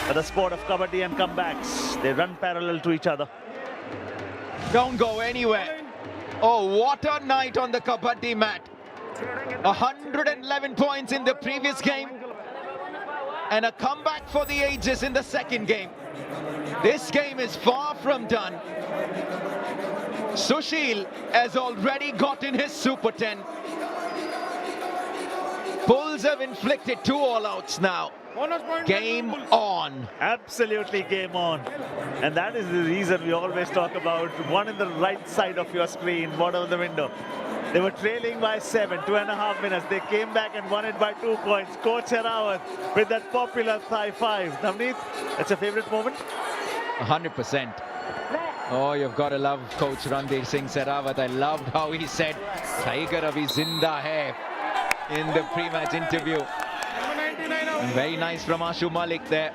But the sport of Kabaddi and comebacks, they run parallel to each other. Don't go anywhere. Oh, what a night on the Kabaddi mat. 111 points in the previous game. And a comeback for the ages in the second game. This game is far from done. Sushil has already gotten his Super 10. Bulls have inflicted 2 all-outs now. Game on. Absolutely game on. And that is the reason we always talk about one in the right side of your screen, one of the window. They were trailing by 7, 2.5 minutes. They came back and won it by 2 points. Coach Herawat with that popular thigh 5. Navneet, that's a favorite moment? 100%. Oh, you've got to love Coach Ranveer Singh Sehrawat. I loved how he said, Tiger abhi zinda hai in the pre-match interview. And very nice from Ashu Malik there.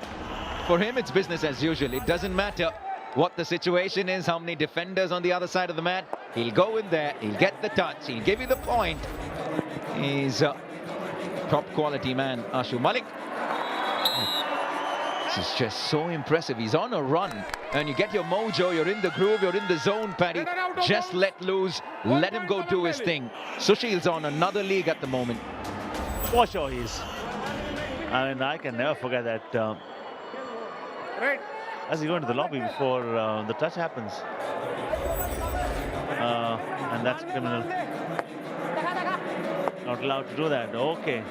For him, it's business as usual. It doesn't matter what the situation is, how many defenders on the other side of the mat. He'll go in there, he'll get the touch, he'll give you the point. He's a top quality man, Ashu Malik. This is just so impressive. He's on a run and you get your mojo, you're in the groove, you're in the zone, Paddy. Just let loose, let him go do his thing. Sushil's on another league at the moment. For sure he is. I mean, I can never forget that. As he go into the lobby before the touch happens. And that's criminal. Not allowed to do that. Okay.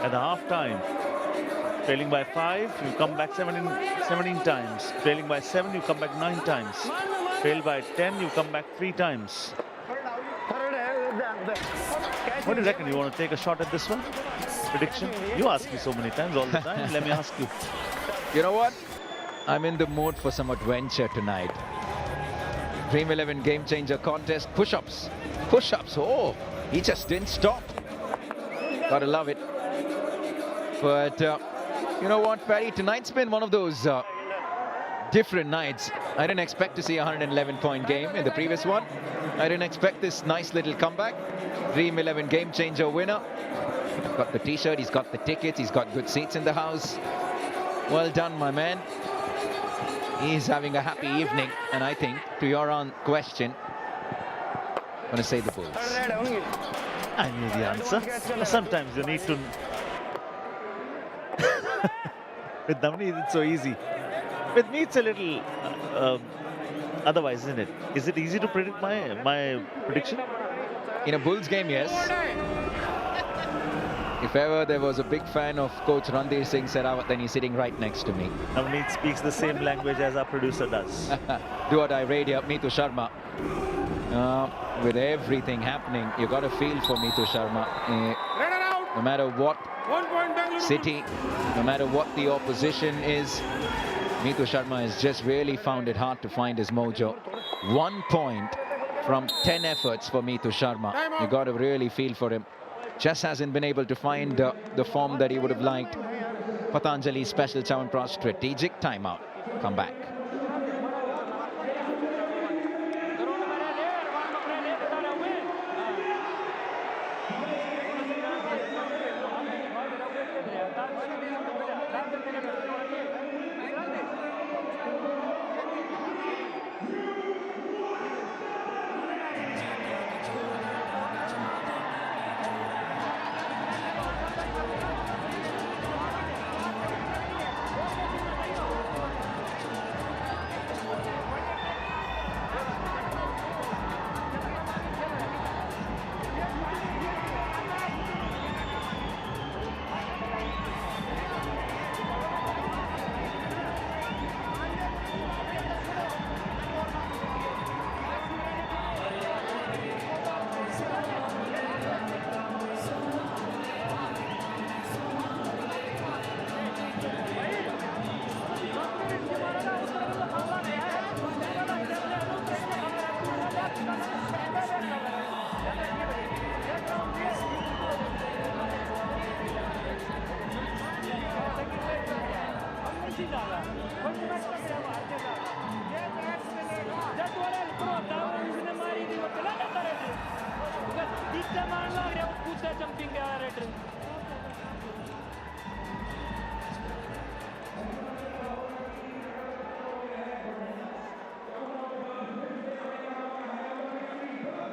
At the half time. Trailing by 5, you come back 17 times. Trailing by 7, you come back 9 times. Trail by 10, you come back 3 times. What do you reckon? You want to take a shot at this one? Prediction? You ask me so many times all the time. Let me ask you. You know what? I'm in the mood for some adventure tonight. Dream 11 Game Changer contest. Push-ups. Push-ups. Oh, he just didn't stop. Gotta love it. But you know what, Paddy? Tonight's been one of those different nights. I didn't expect to see a 111-point game in the previous one. I didn't expect this nice little comeback. Dream 11 Game Changer winner. He's got the t-shirt, he's got the tickets, he's got good seats in the house. Well done, my man. He's having a happy evening. And I think, to your own question, I'm going to say the Bulls. I knew the answer. Sometimes you need to... With Navneet, it's so easy. With me, it's a little otherwise, isn't it? Is it easy to predict my prediction? In a Bulls game, yes. If ever there was a big fan of Coach Randir Singh Sehrawat, then he's sitting right next to me. Navneet speaks the same language as our producer does. Do or die radio, Meetu Sharma. With everything happening, you got a feel for Meetu Sharma. Red and out. No matter what 1 point Bengaluru. city, no matter what the opposition is, Meetu Sharma has just really found it hard to find his mojo. 1 point from 10 efforts for Meetu Sharma. You got to really feel for him. Just hasn't been able to find the form that he would have liked. Patanjali special Chyawanprash strategic timeout. Come back.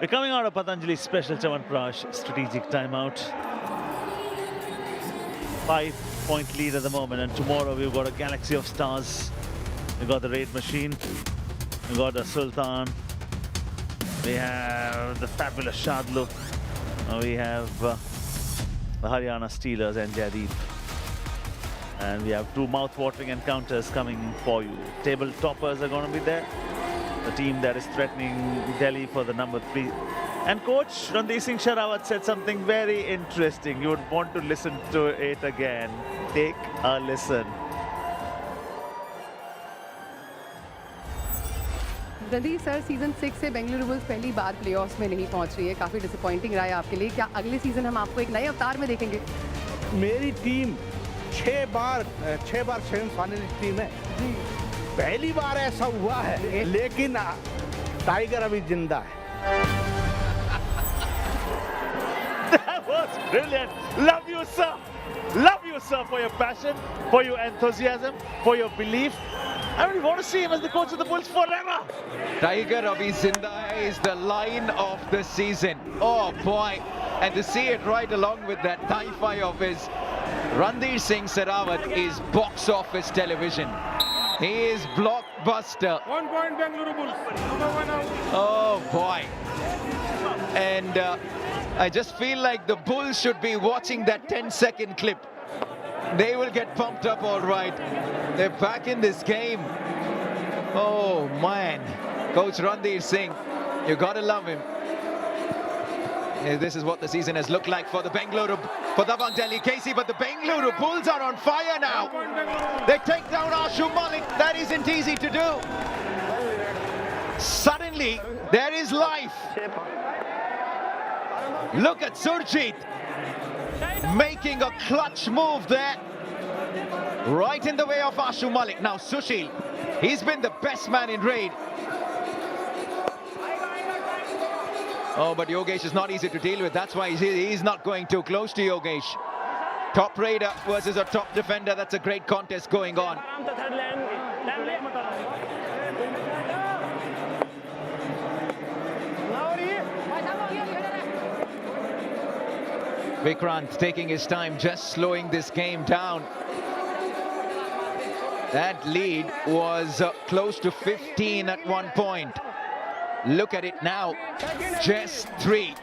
We're coming out of Patanjali special Chyawanprash strategic timeout. 5-point lead at the moment, and tomorrow we've got a galaxy of stars. We've got the Raid Machine, we've got the Sultan, we have the fabulous Shadlu, we have the Haryana Steelers and Jaideep. And we have two mouth-watering encounters coming for you. Table toppers are going to be there. The team that is threatening Delhi for the number 3. And Coach Randir Singh Sehrawat said something very interesting. You would want to listen to it again. Take a listen. Randhir sir, season 6 से Bengaluru bulls पहली बार playoffs में नहीं पहुंच रही है. काफी disappointing रहा है आपके लिए. क्या अगले सीजन हम आपको एक नए अवतार में देखेंगे? मेरी टीम 6 बार सेमीफाइनल टीम है. पहली बार ऐसा हुआ है, लेकिन टाइगर अभी जिंदा है. That was brilliant. Love you, sir. Love you, sir, for your passion, for your enthusiasm, for your belief. I really want to see him as the coach of the Bulls forever. Tiger Abhi Zinda Hai is the line of the season. Oh boy. And to see it right along with that Thai-Fi of his, Randir Singh Sehrawat is box office television. He is blockbuster. 1 point Bengaluru Bulls. Number 1 out. Oh boy. And I just feel like the Bulls should be watching that 10-second clip. They will get pumped up all right. They're back in this game. Oh man. Coach Randir Singh, you gotta love him. This is what the season has looked like for the Dabang Delhi K.C, but the Bengaluru Bulls are on fire now. They take down Ashu Malik. That isn't easy to do. Suddenly, there is life. Look at Surjit making a clutch move there. Right in the way of Ashu Malik. Now Sushil, he's been the best man in raid. Oh, but Yogesh is not easy to deal with. That's why he's not going too close to Yogesh. Top raider versus a top defender. That's a great contest going on. Vikrant taking his time, just slowing this game down. That lead was close to 15 at one point. Look at it now, just 3.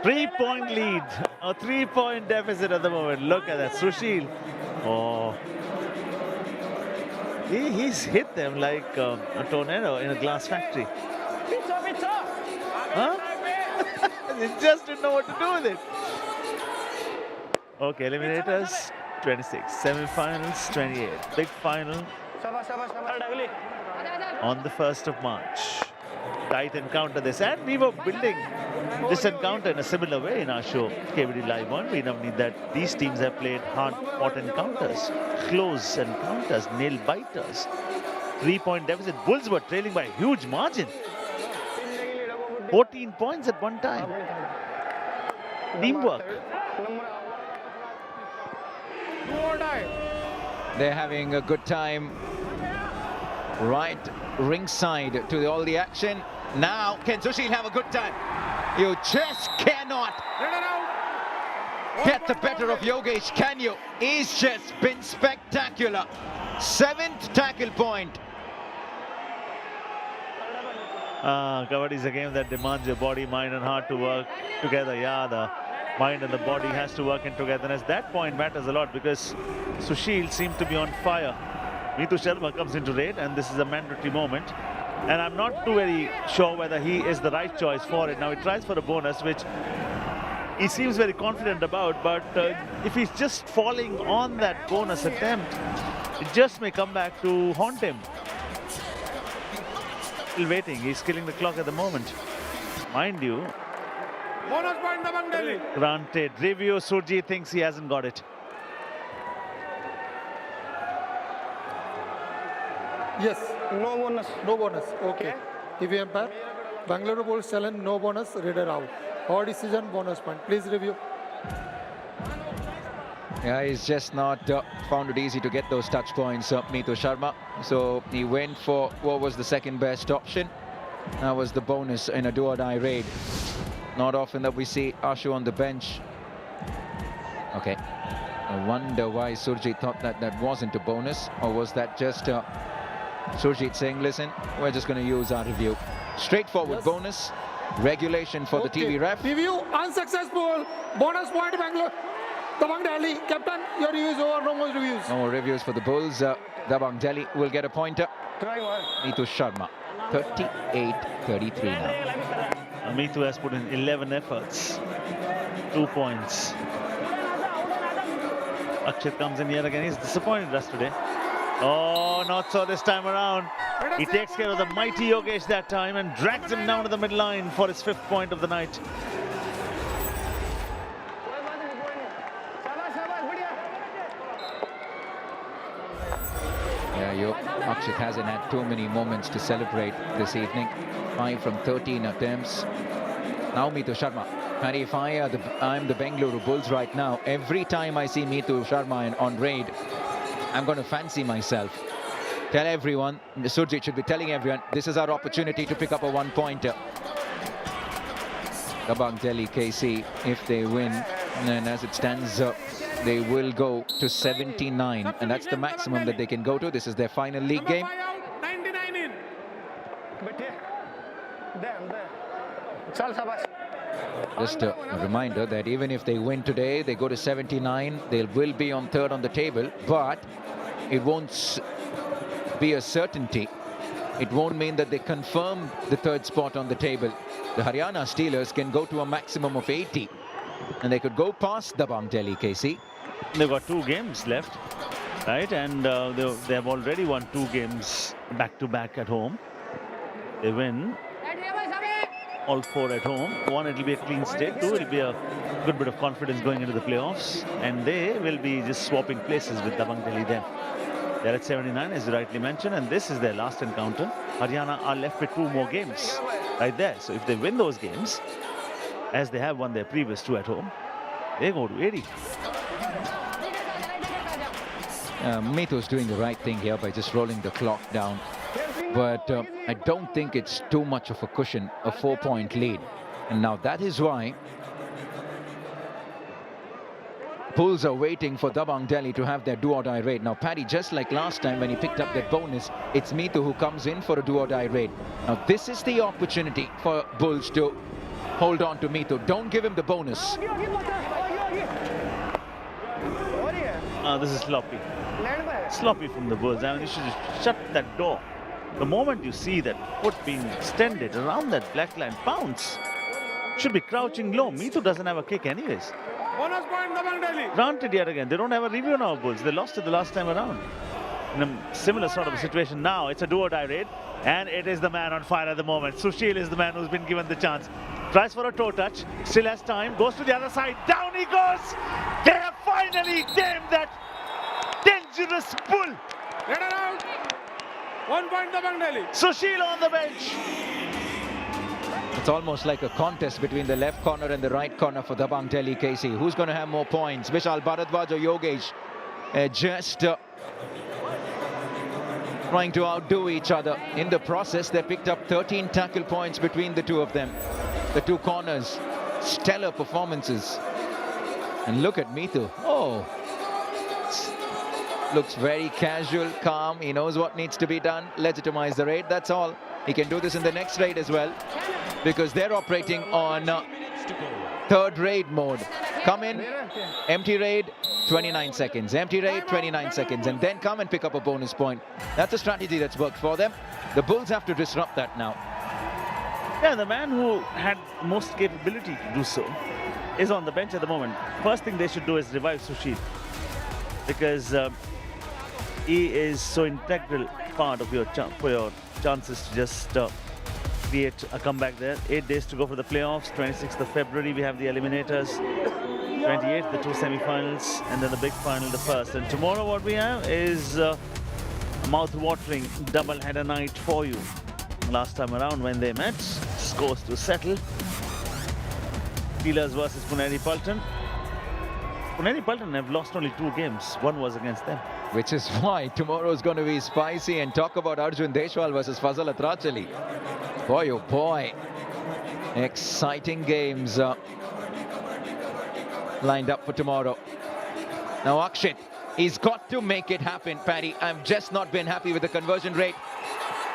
3-point lead, a 3-point deficit at the moment. Look at that, Sushil. Oh, he's hit them like a tornado in a glass factory. Huh? They just didn't know what to do with it. Okay, eliminators 26, semi-finals 28, big final on the 1st of March. Tight encounter this, and we were building this encounter in a similar way in our show, KBD Live 1. We now need that. These teams have played hard-fought encounters, close encounters, nail-biters. 3-point deficit. Bulls were trailing by a huge margin. 14 points at one time. Teamwork. They're having a good time right ringside to all the action. Now, can Sushil have a good time? You just cannot get the better of Yogesh, can you? He's just been spectacular. 7th tackle point. Kabaddi is a game that demands your body, mind and heart to work together. Yeah, the mind and the body has to work in togetherness. That point matters a lot because Sushil seemed to be on fire. Meetu Sharma comes into raid, and this is a mandatory moment. And I'm not too very sure whether he is the right choice for it. Now he tries for a bonus, which he seems very confident about. But if he's just falling on that bonus attempt, it just may come back to haunt him. Still waiting. He's killing the clock at the moment. Mind you, Bonus point Dabang Delhi. granted. Review, Surjit thinks he hasn't got it. Yes. No bonus. No bonus. Okay. TV umpire. Bengaluru Bulls challenge, no bonus, raider out. Or decision, bonus point. Please review. Yeah, he's just not found it easy to get those touch points, Meetu Sharma. So he went for what was the second best option. That was the bonus in a do-or-die raid. Not often that we see Ashu on the bench. Okay. I wonder why Surjit thought that that wasn't a bonus, or was that just Surjit saying, listen, we're just going to use our review. Straightforward Yes. bonus. Regulation for the TV ref. Review unsuccessful. Bonus point Bangalore. Dabang Delhi. Captain, your review is over. No more reviews. No more reviews for the Bulls. Dabang Delhi will get a pointer. Meetu Sharma, 38-33 now. Meetu has put in 11 efforts, 2 points. Akshit comes in here again. He's disappointed us today. Oh, not so this time around. He takes care of the mighty Yogesh that time and drags him down to the midline for his 5th point of the night. Yeah, Akshit hasn't had too many moments to celebrate this evening. 5 from 13 attempts. Now Meetu Sharma. And if I'm the Bengaluru Bulls right now, every time I see Meetu Sharma on raid, I'm going to fancy myself. Tell everyone, Surjit should be telling everyone, this is our opportunity to pick up a 1-pointer. Dabang Delhi K.C, if they win, and as it stands, they will go to 79, and that's the maximum that they can go to. This is their final league game. 99 in. Just a reminder that even if they win today, they go to 79, they will be on 3rd on the table, but it won't be a certainty. It won't mean that they confirm the 3rd spot on the table. The Haryana Steelers can go to a maximum of 80, and they could go past Dabang Delhi K.C. They've got 2 games left, right? And they have already won 2 games back-to-back at home. They win all 4 at home. 1, it'll be a clean state. 2, it'll be a good bit of confidence going into the playoffs. And they will be just swapping places with Dabang Delhi then. They're at 79, as you rightly mentioned, and this is their last encounter. Haryana are left with 2 more games right there. So if they win those games, as they have won their previous 2 at home, they go to 80. Meetu's doing the right thing here by just rolling the clock down. But I don't think it's too much of a cushion, a 4-point lead. And now that is why Bulls are waiting for Dabang Delhi to have their do-or-die raid. Now, Paddy, just like last time when he picked up that bonus, it's Meethu who comes in for a do-or-die raid. Now, this is the opportunity for Bulls to hold on to Meethu. Don't give him the bonus. This is sloppy. Sloppy from the Bulls. I mean, you should just shut that door. The moment you see that foot being extended around that black line, bounce. Should be crouching low. Meethu doesn't have a kick anyways. Bonus point, Dabang Delhi. Granted, yet again, they don't have a review now, Bulls. They lost it the last time around. In a similar sort of a situation now, it's a do-or-die raid, and it is the man on fire at the moment. Sushil is the man who's been given the chance. Tries for a toe touch, still has time, goes to the other side, down he goes! They have finally tamed that dangerous bull! Header out. 1 point, Dabang Delhi. Sushil on the bench. It's almost like a contest between the left corner and the right corner for Dabang Delhi K.C. Who's going to have more points? Vishal Bharadwaj or Yogesh? Just trying to outdo each other. In the process, they picked up 13 tackle points between the two of them. The two corners. Stellar performances. And look at Meethu. Oh. Looks very casual, calm. He knows what needs to be done. Legitimize the raid, that's all. He can do this in the next raid as well, because they're operating on third raid mode. Come in, empty raid, 29 seconds. Empty raid, 29 seconds. And then come and pick up a bonus point. That's a strategy that's worked for them. The Bulls have to disrupt that now. Yeah, the man who had most capability to do so is on the bench at the moment. First thing they should do is revive Sushil, because he is so integral part of your chances to just create a comeback there. 8 days to go for the playoffs. 26th of February we have the eliminators. 28th the two semi-finals, and then the big final, the first. And tomorrow what we have is a mouth-watering double-header night for you. Last time around when they met, scores to settle. Steelers versus Puneri Paltan. Puneri Paltan have lost only 2 games. One was against them. Which is why tomorrow is going to be spicy. And talk about Arjun Deshwal versus Fazal Atrachali. Boy, oh boy. Exciting games lined up for tomorrow. Now Akshit, he's got to make it happen, Paddy. I've just not been happy with the conversion rate.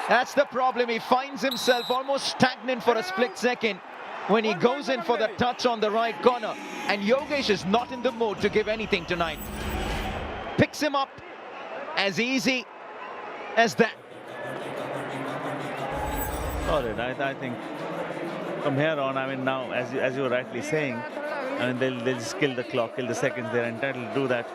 That's the problem. He finds himself almost stagnant for a split second when he goes in for the touch on the right corner. And Yogesh is not in the mood to give anything tonight. Picks him up as easy as that. All right, I think from here on, I mean, now, as you were rightly saying, I mean, they'll just kill the clock, kill the seconds. They're entitled to do that.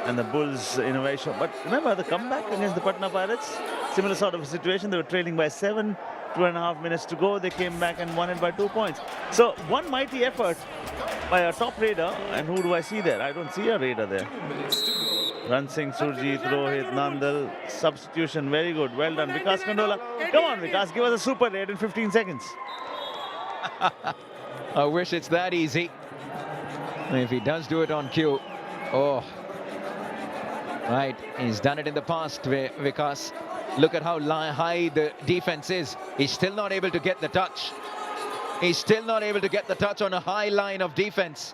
And the Bulls innovation. But remember the comeback against the Patna Pirates? Similar sort of a situation. They were trailing by 7, 2.5 minutes to go. They came back and won it by 2 points. So one mighty effort by a top raider. And who do I see there? I don't see a raider there. Ran Singh, Surjit, Rohit, Nandal. Substitution, very good. Well done. Vikas Kandola. Come on, Vikas, give us a super raid in 15 seconds. I wish it's that easy. If he does do it on cue. Oh. Right, he's done it in the past, Vikas. Look at how high the defense is. He's still not able to get the touch. He's still not able to get the touch on a high line of defense.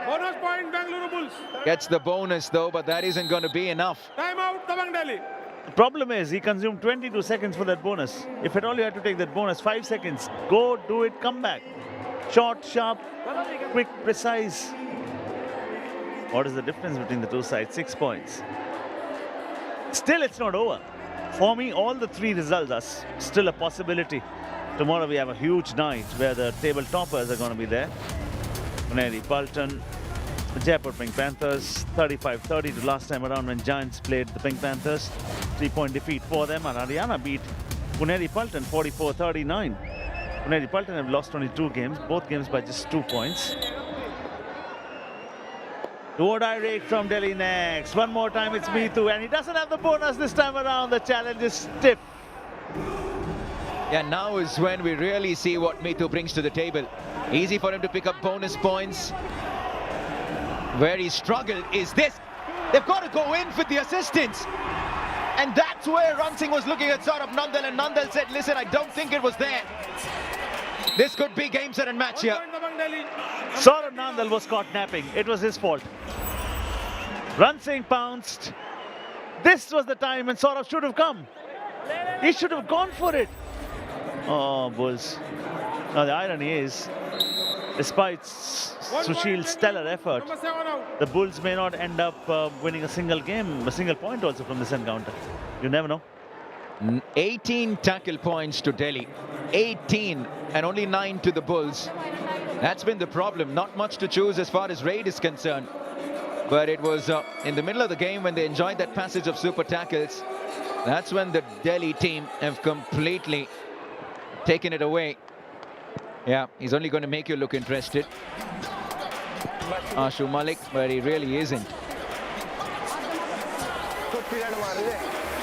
Bonus point, Bengaluru Bulls. Gets the bonus though, but that isn't going to be enough. Time out, Dabang Delhi. The problem is he consumed 22 seconds for that bonus. If at all you had to take that bonus, 5 seconds. Go, do it, come back. Short, sharp, quick, precise. What is the difference between the two sides? 6 points. Still, it's not over. For me, all the 3 results are still a possibility. Tomorrow we have a huge night where the table toppers are going to be there. Puneri Paltan, Jaipur Pink Panthers, 35-30 to last time around when Giants played the Pink Panthers. 3-point defeat for them. And Haryana beat Puneri Paltan 44-39. Puneri Paltan have lost only 2 games, both games by just 2 points. Do-or-die raid from Delhi next. One more time, it's Meethu, and he doesn't have the bonus this time around. The challenge is stiff. Yeah, now is when we really see what Meethu brings to the table. Easy for him to pick up bonus points. Where he struggled is this. They've got to go in with the assistance. And that's where Ran Singh was looking at Saurabh Nandal, and Nandal said, listen, I don't think it was there. This could be game, set and match here. Point Dabang Delhi. Saurabh Nandal was caught napping. It was his fault. Run Singh pounced. This was the time when Saurabh should have come. He should have gone for it. Oh, Bulls. Now the irony is, despite Sushil's stellar effort, Number 7 out. the Bulls may not end up winning a single game, a single point also from this encounter. You never know. 18 tackle points to Delhi. 18 and only 9 to the Bulls. That's been the problem. Not much to choose as far as raid is concerned. But it was in the middle of the game when they enjoyed that passage of super tackles. That's when the Delhi team have completely taken it away. Yeah, he's only going to make you look interested. Ashu Malik, but he really isn't.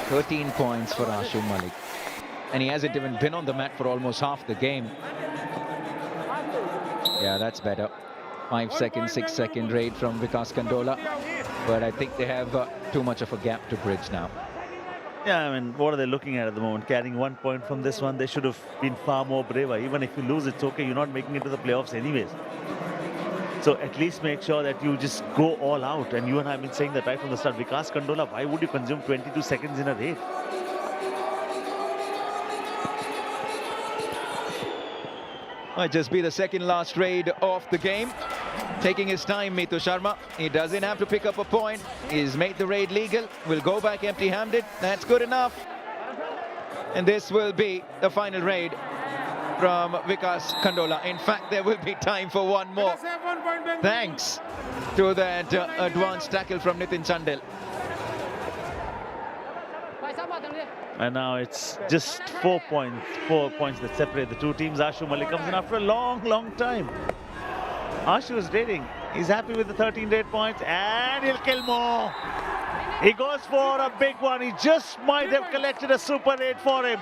13 points for Ashu Malik. And he hasn't even been on the mat for almost half the game. Yeah, that's better. 5 second, 6 second raid from Vikas Kandola. But I think they have too much of a gap to bridge now. Yeah, I mean, what are they looking at the moment? Carrying 1 point from this one, they should have been far more braver. Even if you lose, it's okay. You're not making it to the playoffs anyways. So at least make sure that you just go all out. And you and I have been saying that right from the start. Vikas Kandola, why would you consume 22 seconds in a raid? Might just be the second last raid of the game. Taking his time, Mitu Sharma. He doesn't have to pick up a point. He's made the raid legal. Will go back empty-handed. That's good enough. And this will be the final raid from Vikas Kandola. In fact, there will be time for one more. Let us have 1 point Bengaluru. Thanks to that advanced tackle from Nitin Chandel. And now it's just 4 points that separate the two teams. Ashu Malik comes in after a long time. Ashu is raiding. He's happy with the 13 raid points and he'll kill more. He goes for a big one. He just might have collected a super raid for him.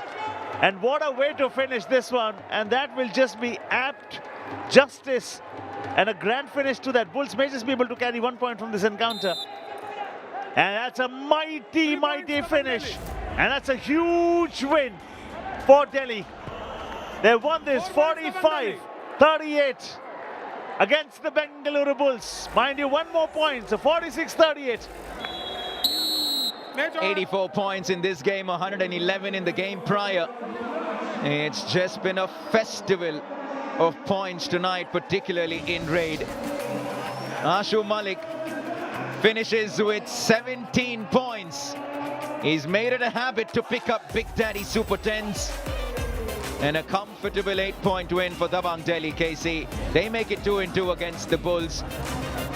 And what a way to finish this one. And that will just be apt justice and a grand finish to that. Bulls may just be able to carry 1 point from this encounter. And that's a mighty finish. And that's a huge win for Delhi. They won this 45-38 against the Bengaluru Bulls. Mind you, 1 more point, so 46-38. 84 points in this game, 111 in the game prior. It's just been a festival of points tonight, particularly in raid. Ashu Malik finishes with 17 points. He's made it a habit to pick up Big Daddy Super 10s. And a comfortable 8-point win for Dabang Delhi K.C. They make it 2-2 against the Bulls.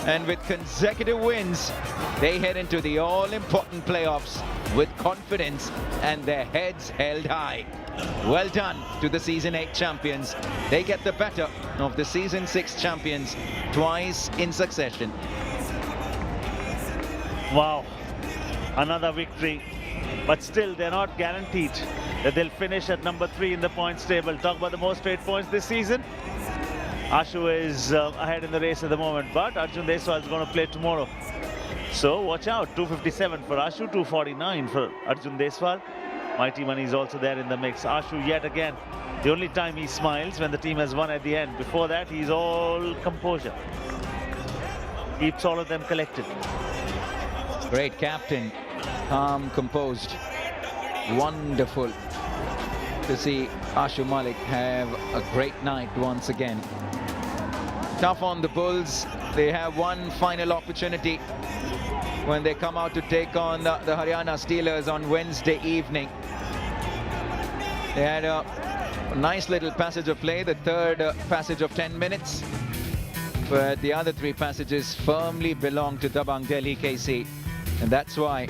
And with consecutive wins, they head into the all-important playoffs with confidence and their heads held high. Well done to the Season 8 champions. They get the better of the Season 6 champions twice in succession. Wow, another victory. But still, they're not guaranteed that they'll finish at number 3 in the points table. Talk about the most straight points this season. Ashu is ahead in the race at the moment, but Arjun Deswal is going to play tomorrow. So watch out, 257 for Ashu, 249 for Arjun Deswal. Mighty Money is also there in the mix. Ashu yet again, the only time he smiles when the team has won at the end. Before that, he's all composure. Keeps all of them collected. Great captain, calm, composed. Wonderful to see Ashu Malik have a great night once again. Tough on the Bulls. They have one final opportunity when they come out to take on the Haryana Steelers on Wednesday evening. They had a nice little passage of play, the third passage of 10 minutes. But the other 3 passages firmly belong to Dabang Delhi K.C. And that's why